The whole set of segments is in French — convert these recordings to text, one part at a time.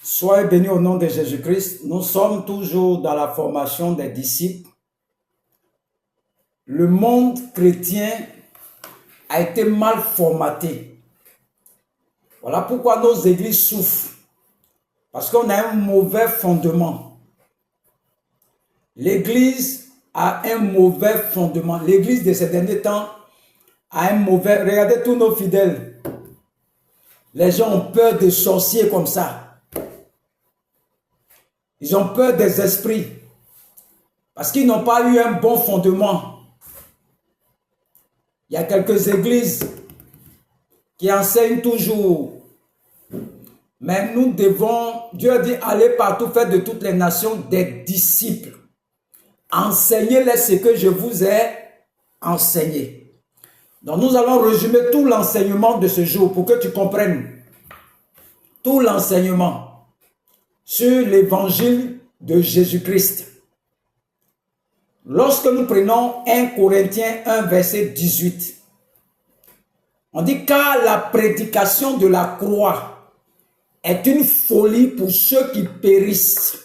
Soyez bénis au nom de Jésus-Christ. Nous sommes toujours dans la formation des disciples. Le monde chrétien a été mal formaté. Voilà pourquoi nos églises souffrent. Parce qu'on a un mauvais fondement. L'église a un mauvais fondement. L'église de ces derniers temps a un mauvais... Regardez tous nos fidèles. Les gens ont peur des sorciers comme ça. Ils ont peur des esprits. Parce qu'ils n'ont pas eu un bon fondement. Il y a quelques églises qui enseignent toujours. Mais nous devons, Dieu a dit, aller partout, faire de toutes les nations des disciples. Enseignez-les ce que je vous ai enseigné. Donc nous allons résumer tout l'enseignement de ce jour pour que tu comprennes. Tout l'enseignement sur l'évangile de Jésus-Christ. Lorsque nous prenons 1 Corinthiens 1 verset 18, on dit car la prédication de la croix est une folie pour ceux qui périssent,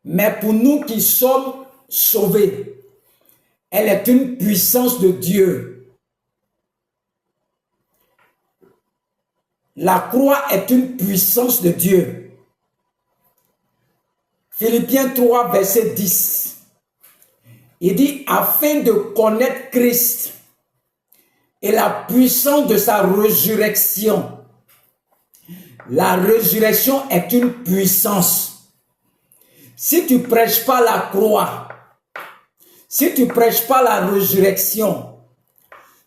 mais pour nous qui sommes sauvés, elle est une puissance de Dieu. La croix est une puissance de Dieu. Philippiens 3 verset 10. Il dit, afin de connaître Christ et la puissance de sa résurrection. La résurrection est une puissance. Si tu ne prêches pas la croix, si tu ne prêches pas la résurrection,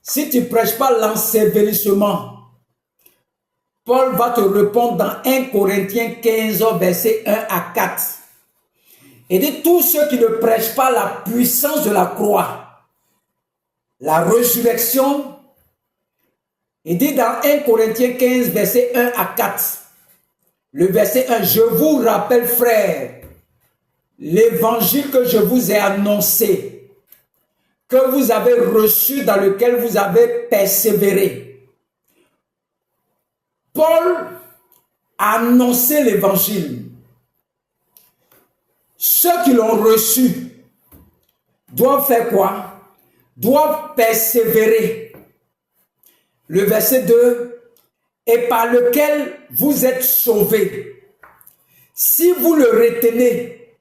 si tu ne prêches pas l'ensevelissement, Paul va te répondre dans 1 Corinthiens 15, verset 1 à 4. Il dit, tous ceux qui ne prêchent pas la puissance de la croix, la résurrection, il dit dans 1 Corinthiens 15, verset 1 à 4, le verset 1, je vous rappelle, frères, l'évangile que je vous ai annoncé, que vous avez reçu, dans lequel vous avez persévéré. Paul a annoncé l'évangile. Ceux qui l'ont reçu doivent faire quoi? Doivent persévérer. Le verset 2, et par lequel vous êtes sauvés. Si vous le retenez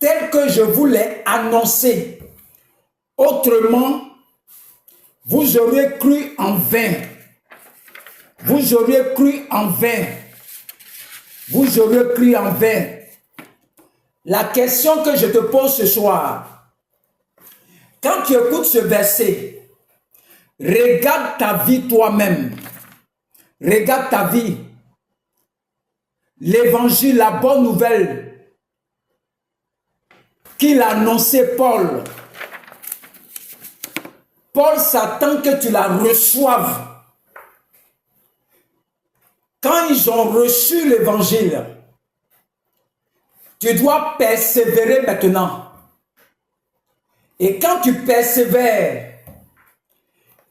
tel que je vous l'ai annoncé, autrement, vous auriez cru en vain. Vous auriez cru en vain. Vous auriez cru en vain. La question que je te pose ce soir, quand tu écoutes ce verset, regarde ta vie toi-même. Regarde ta vie. L'évangile, la bonne nouvelle qu'il a annoncé Paul. Paul s'attend que tu la reçoives. Quand ils ont reçu l'évangile, tu dois persévérer maintenant. Et quand tu persévères,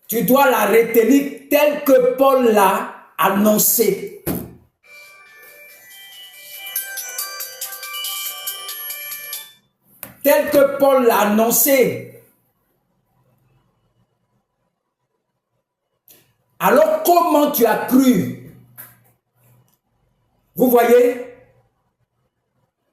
tu dois la retenir telle que Paul l'a annoncé. Tel que Paul l'a annoncé. Alors comment tu as cru? Vous voyez?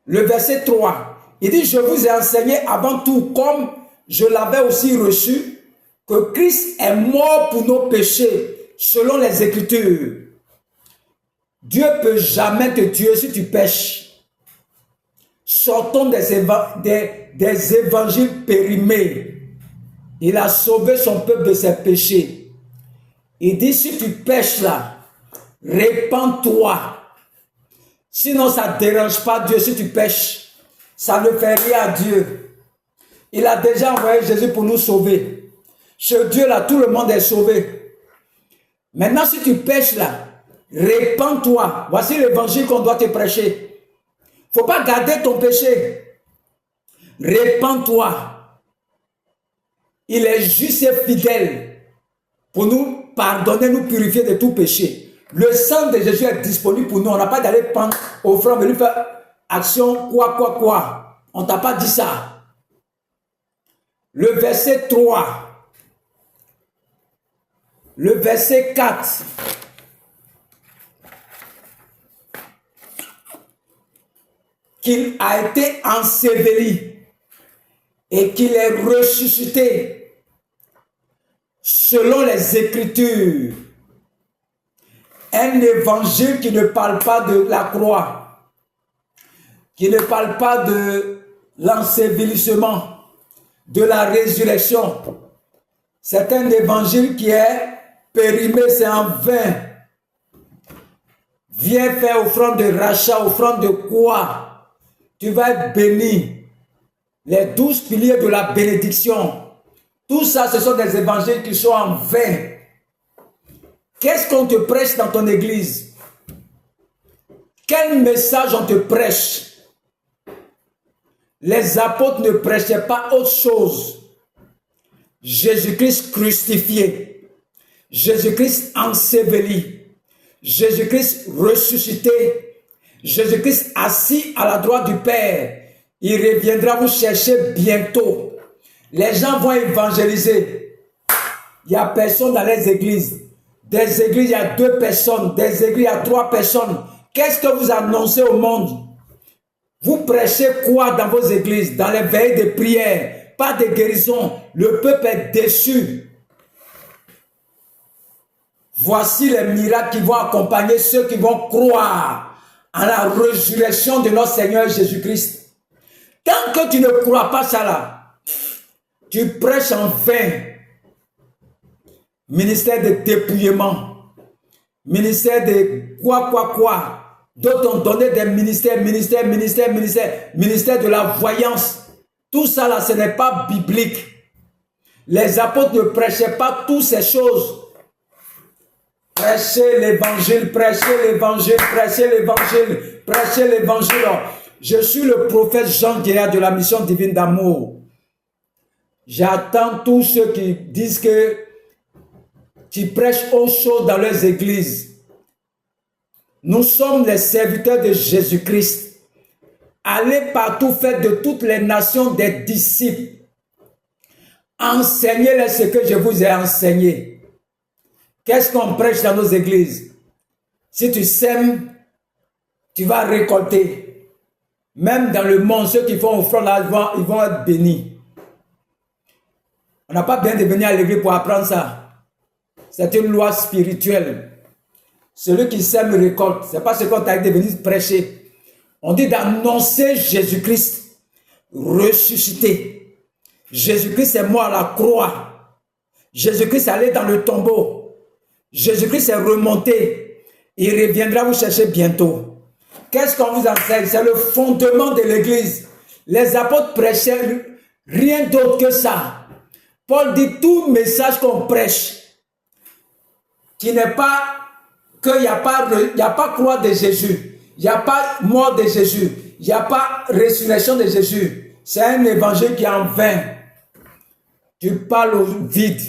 Le verset 3, il dit, je vous ai enseigné avant tout, comme je l'avais aussi reçu, que Christ est mort pour nos péchés, selon les Écritures. Dieu ne peut jamais te tuer si tu pêches. Sortons des évangiles périmés. Il a sauvé son peuple de ses péchés. Il dit, si tu pêches là, répands-toi. Sinon, ça ne dérange pas Dieu si tu pêches. Ça ne fait rien à Dieu. Il a déjà envoyé Jésus pour nous sauver. Chez Dieu, là, tout le monde est sauvé. Maintenant, si tu pêches là, répands-toi. Voici l'évangile qu'on doit te prêcher. Il ne faut pas garder ton péché. Répands-toi. Il est juste et fidèle pour nous pardonner, nous purifier de tout péché. Le sang de Jésus est disponible pour nous. On n'a pas d'aller prendre offrande, venir faire action, quoi. On ne t'a pas dit ça. Le verset 3. Le verset 4. Qu'il a été enseveli et qu'il est ressuscité selon les Écritures. Un évangile qui ne parle pas de la croix, qui ne parle pas de l'ensevelissement, de la résurrection. C'est un évangile qui est périmé, c'est en vain. Viens faire offrande de rachat, offrande de quoi? Tu vas être béni. Les 12 piliers de la bénédiction. Tout ça, ce sont des évangiles qui sont en vain. Qu'est-ce qu'on te prêche dans ton église? Quel message on te prêche? Les apôtres ne prêchaient pas autre chose. Jésus-Christ crucifié, Jésus-Christ enseveli, Jésus-Christ ressuscité, Jésus-Christ assis à la droite du Père. Il reviendra vous chercher bientôt. Les gens vont évangéliser. Il n'y a personne dans les églises. Des églises, il y a 2 personnes. Des églises, il y a 3 personnes. Qu'est-ce que vous annoncez au monde? Vous prêchez quoi dans vos églises? Dans les veillées de prière, pas de guérison. Le peuple est déçu. Voici les miracles qui vont accompagner ceux qui vont croire en la résurrection de notre Seigneur Jésus-Christ. Tant que tu ne crois pas ça là, tu prêches en vain. Ministère de dépouillement, ministère de quoi. D'autres ont donné des ministères, ministère de la voyance. Tout ça là, ce n'est pas biblique. Les apôtres ne prêchaient pas toutes ces choses. Prêchez l'évangile, prêchez l'évangile, prêchez l'évangile, prêchez l'évangile. Je suis le prophète Jean Guéard de la mission divine d'amour. J'attends tous ceux qui disent que tu prêches autre chose dans leurs églises. Nous sommes les serviteurs de Jésus-Christ. Allez partout, faites de toutes les nations des disciples. Enseignez-les ce que je vous ai enseigné. Qu'est-ce qu'on prêche dans nos églises? Si tu sèmes, tu vas récolter. Même dans le monde, ceux qui font offrande, ils vont être bénis. On n'a pas besoin de venir à l'église pour apprendre ça. C'est une loi spirituelle. Celui qui sème récolte. Ce n'est pas ce qu'on t'a dit de venir prêcher. On dit d'annoncer Jésus-Christ ressuscité. Jésus-Christ est mort à la croix. Jésus-Christ est allé dans le tombeau. Jésus-Christ est remonté. Il reviendra vous chercher bientôt. Qu'est-ce qu'on vous enseigne? C'est le fondement de l'église. Les apôtres prêchaient rien d'autre que ça. Paul dit tout message qu'on prêche, qui n'est pas qu'il n'y a pas croix de Jésus, il n'y a pas mort de Jésus, il n'y a pas résurrection de Jésus. C'est un évangile qui est en vain. Tu parles au vide.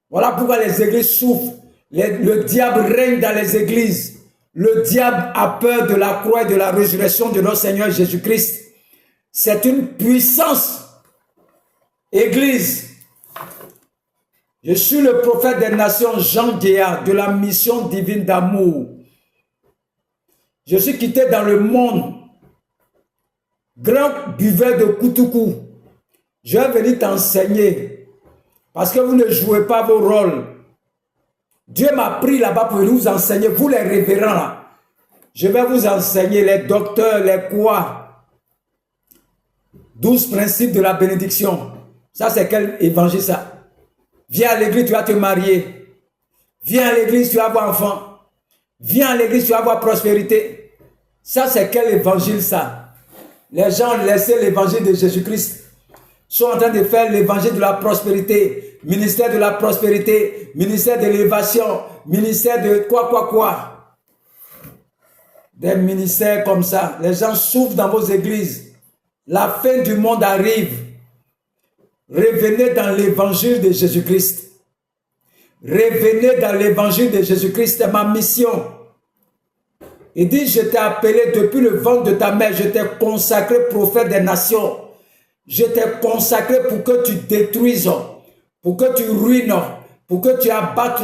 Voilà pourquoi les églises souffrent. Le diable règne dans les églises. Le diable a peur de la croix et de la résurrection de notre Seigneur Jésus-Christ. C'est une puissance. Église, je suis le prophète des nations Jean Guéard de la mission divine d'amour. Je suis quitté dans le monde, grand buveur de Koutoukou. Je vais venir t'enseigner parce que vous ne jouez pas vos rôles. Dieu m'a pris là-bas pour vous enseigner, vous les révérends là. Je vais vous enseigner les docteurs, les quoi. 12 principes de la bénédiction. Ça c'est quel évangile ça? Viens à l'église, tu vas te marier. Viens à l'église, tu vas avoir enfant. Viens à l'église, tu vas avoir prospérité. Ça c'est quel évangile ça? Les gens ont laissé l'évangile de Jésus-Christ. Sont en train de faire l'évangile de la prospérité, ministère de la prospérité, ministère de l'élévation, ministère de quoi. Des ministères comme ça. Les gens souffrent dans vos églises. La fin du monde arrive. Revenez dans l'évangile de Jésus-Christ. Revenez dans l'évangile de Jésus-Christ. C'est ma mission. Il dit, je t'ai appelé depuis le ventre de ta mère, je t'ai consacré prophète des nations. Je t'ai consacré pour que tu détruises, pour que tu ruines, pour que tu abattes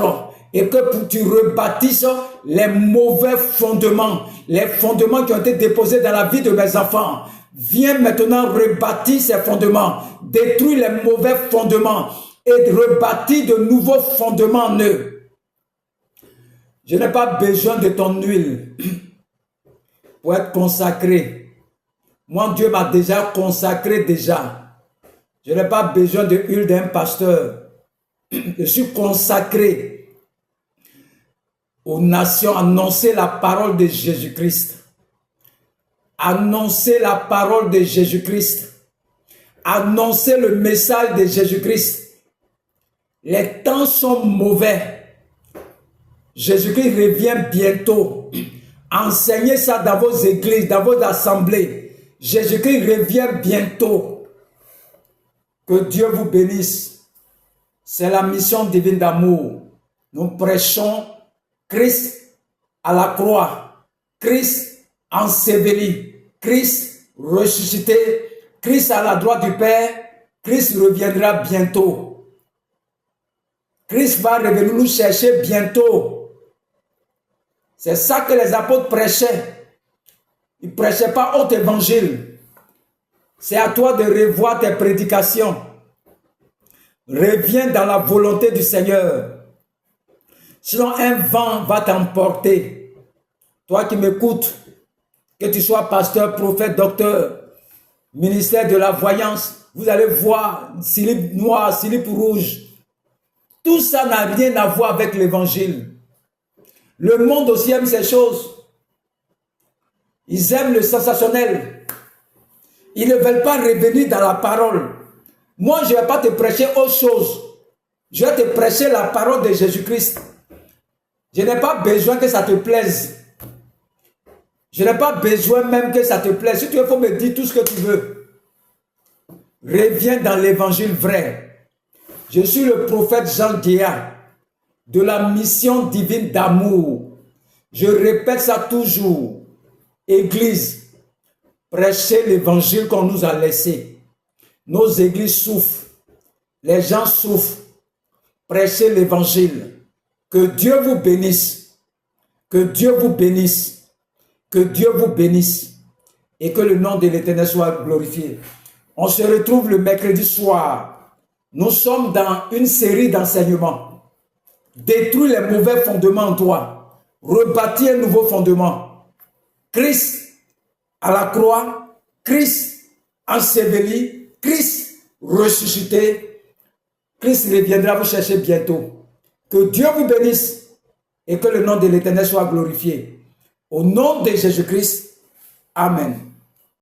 et que tu rebâtisses les mauvais fondements, les fondements qui ont été déposés dans la vie de mes enfants. Viens maintenant rebâtir ces fondements, détruis les mauvais fondements et rebâtir de nouveaux fondements en eux. Je n'ai pas besoin de ton huile pour être consacré. Moi, Dieu m'a déjà consacré déjà. Je n'ai pas besoin de l'huile d'un pasteur. Je suis consacré aux nations, annoncer la parole de Jésus-Christ. Annoncer la parole de Jésus-Christ. Annoncer le message de Jésus-Christ. Les temps sont mauvais. Jésus-Christ revient bientôt. Enseignez ça dans vos églises, dans vos assemblées. Jésus-Christ revient bientôt. Que Dieu vous bénisse. C'est la mission divine d'amour. Nous prêchons Christ à la croix, Christ enseveli, Christ ressuscité, Christ à la droite du Père. Christ reviendra bientôt. Christ va revenir nous chercher bientôt. C'est ça que les apôtres prêchaient. Ils ne prêchaient pas autre évangile. C'est à toi de revoir tes prédications. Reviens dans la volonté du Seigneur. Sinon, un vent va t'emporter. Toi qui m'écoutes, que tu sois pasteur, prophète, docteur, ministère de la voyance, vous allez voir slip noir, slip rouge. Tout ça n'a rien à voir avec l'évangile. Le monde aussi aime ces choses. Ils aiment le sensationnel. Ils ne veulent pas revenir dans la parole. Moi, je ne vais pas te prêcher autre chose. Je vais te prêcher la parole de Jésus-Christ. Je n'ai pas besoin que ça te plaise. Je n'ai pas besoin même que ça te plaise. Si tu veux, il faut me dire tout ce que tu veux. Reviens dans l'évangile vrai. Je suis le prophète Jean Guéa de la mission divine d'amour. Je répète ça toujours. Église, prêchez l'évangile qu'on nous a laissé. Nos églises souffrent. Les gens souffrent. Prêchez l'évangile. Que Dieu vous bénisse. Que Dieu vous bénisse. Que Dieu vous bénisse. Et que le nom de l'Éternel soit glorifié. On se retrouve le mercredi soir. Nous sommes dans une série d'enseignements. Détruire les mauvais fondements en toi. Rebâtir un nouveau fondement. Christ à la croix. Christ enseveli. Christ ressuscité. Christ reviendra vous chercher bientôt. Que Dieu vous bénisse et que le nom de l'Éternel soit glorifié. Au nom de Jésus-Christ. Amen.